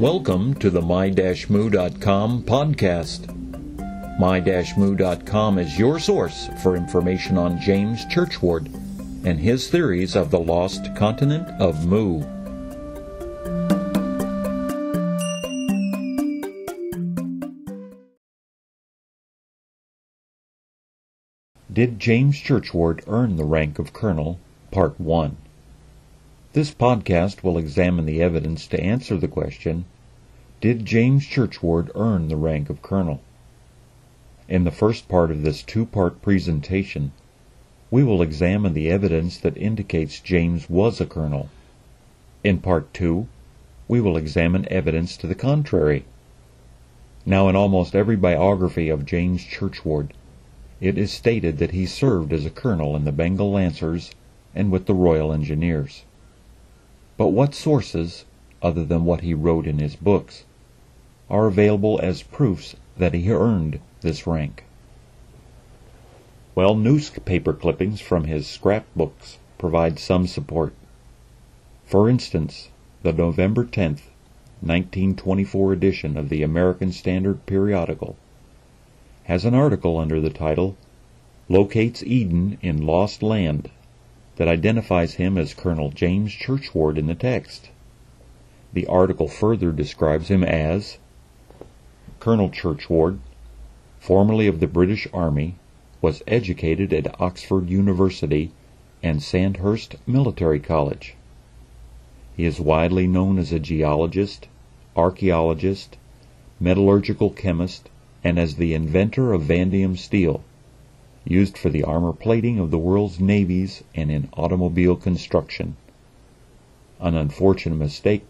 Welcome to the my-moo.com podcast. My-moo.com is your source for information on James Churchward and his theories of the lost continent of Mu. Did James Churchward earn the rank of colonel? Part 1. This podcast will examine the evidence to answer the question, did James Churchward earn the rank of colonel? In the first part of this two-part presentation, we will examine the evidence that indicates James was a colonel. In Part 2, we will examine evidence to the contrary. Now, in almost every biography of James Churchward, it is stated that he served as a colonel in the Bengal Lancers and with the Royal Engineers. But what sources, other than what he wrote in his books, are available as proofs that he earned this rank? Well, newspaper clippings from his scrapbooks provide some support. For instance, the November 10th, 1924 edition of the American Standard periodical has an article under the title, Locates Eden in Lost Land, that identifies him as Colonel James Churchward in the text. The article further describes him as Colonel Churchward, formerly of the British Army, was educated at Oxford University and Sandhurst Military College. He is widely known as a geologist, archaeologist, metallurgical chemist, and as the inventor of vanadium steel, used for the armor plating of the world's navies and in automobile construction. An unfortunate mistake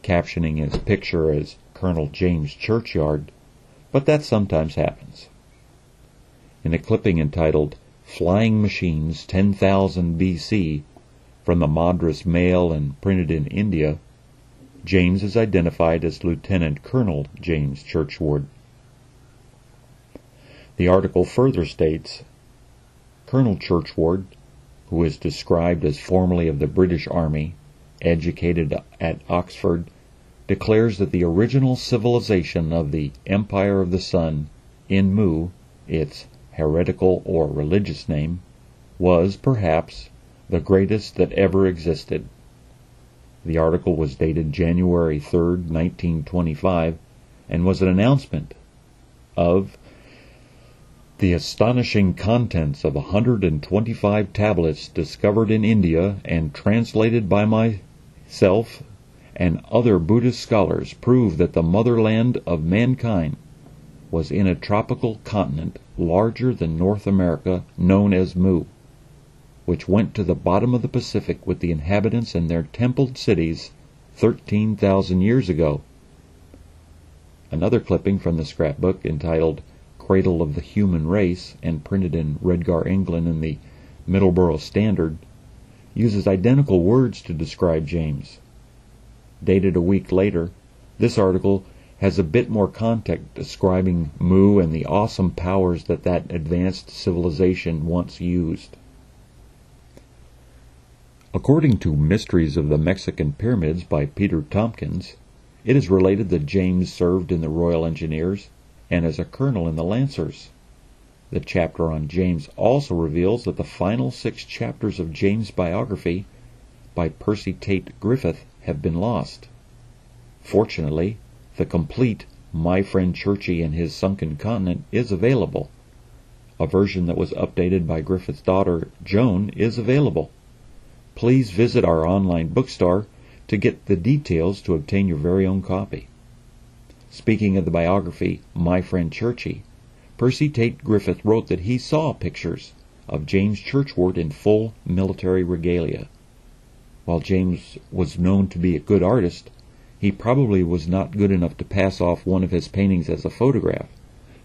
captioning his picture as Colonel James Churchward, but that sometimes happens. In a clipping entitled Flying Machines 10,000 BC from the Madras Mail and printed in India, James is identified as Lieutenant Colonel James Churchward. The article further states, Colonel Churchward, who is described as formerly of the British Army, educated at Oxford, declares that the original civilization of the Empire of the Sun in Mu, its heretical or religious name, was, perhaps, the greatest that ever existed. The article was dated January 3, 1925, and was an announcement of the astonishing contents of 125 tablets discovered in India and translated by myself and other Buddhist scholars prove that the motherland of mankind was in a tropical continent larger than North America known as Mu, which went to the bottom of the Pacific with the inhabitants and their templed cities 13,000 years ago. Another clipping from the scrapbook entitled Cradle of the Human Race and printed in Redgar, England in the Middleborough Standard uses identical words to describe James. Dated a week later, this article has a bit more context describing Mu and the awesome powers that advanced civilization once used. According to Mysteries of the Mexican Pyramids by Peter Tompkins, it is related that James served in the Royal Engineers and as a colonel in the Lancers. The chapter on James also reveals that the final 6 chapters of James' biography by Percy Tate Griffith have been lost. Fortunately, the complete My Friend Churchy and His Sunken Continent is available. A version that was updated by Griffith's daughter, Joan, is available. Please visit our online bookstore to get the details to obtain your very own copy. Speaking of the biography My Friend Churchy, Percy Tate Griffith wrote that he saw pictures of James Churchward in full military regalia. While James was known to be a good artist, he probably was not good enough to pass off one of his paintings as a photograph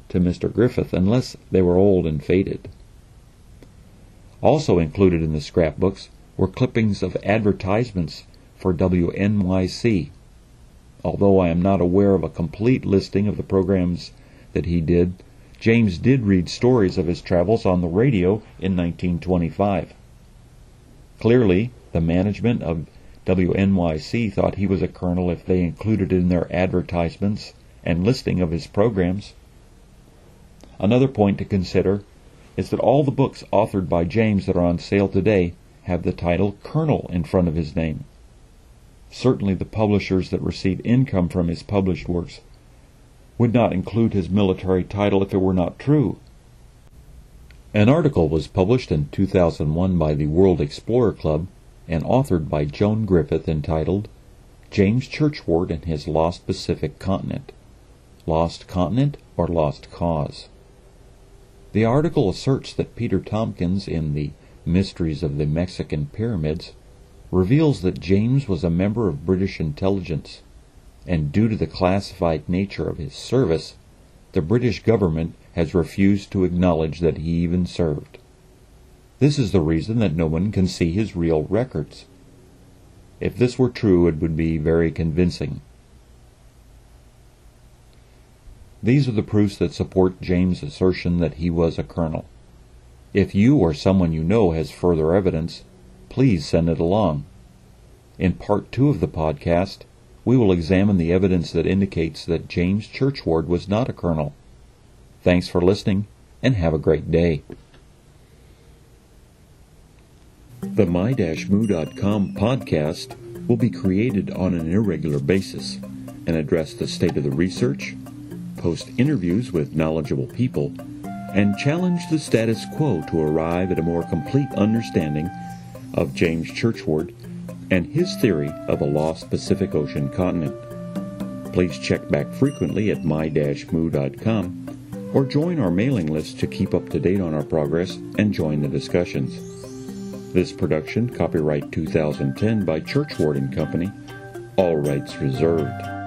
to Mr. Griffith unless they were old and faded. Also included in the scrapbooks were clippings of advertisements for WNYC. Although I am not aware of a complete listing of the programs that he did, James did read stories of his travels on the radio in 1925. Clearly, the management of WNYC thought he was a colonel if they included in their advertisements and listing of his programs. Another point to consider is that all the books authored by James that are on sale today have the title Colonel in front of his name. Certainly the publishers that receive income from his published works would not include his military title if it were not true. An article was published in 2001 by the World Explorer Club and authored by Joan Griffith entitled James Churchward and His Lost Pacific Continent. Lost Continent or Lost Cause? The article asserts that Peter Tompkins in The Mysteries of the Mexican Pyramids reveals that James was a member of British intelligence, and due to the classified nature of his service, the British government has refused to acknowledge that he even served. This is the reason that no one can see his real records. If this were true, it would be very convincing. These are the proofs that support James' assertion that he was a colonel. If you or someone you know has further evidence, please send it along. In Part 2 of the podcast, we will examine the evidence that indicates that James Churchward was not a colonel. Thanks for listening, and have a great day. The my-moo.com podcast will be created on an irregular basis and address the state of the research, post interviews with knowledgeable people, and challenge the status quo to arrive at a more complete understanding of James Churchward and his theory of a lost Pacific Ocean continent. Please check back frequently at my-moo.com or join our mailing list to keep up to date on our progress and join the discussions. This production, copyright 2010 by Churchward & Company, all rights reserved.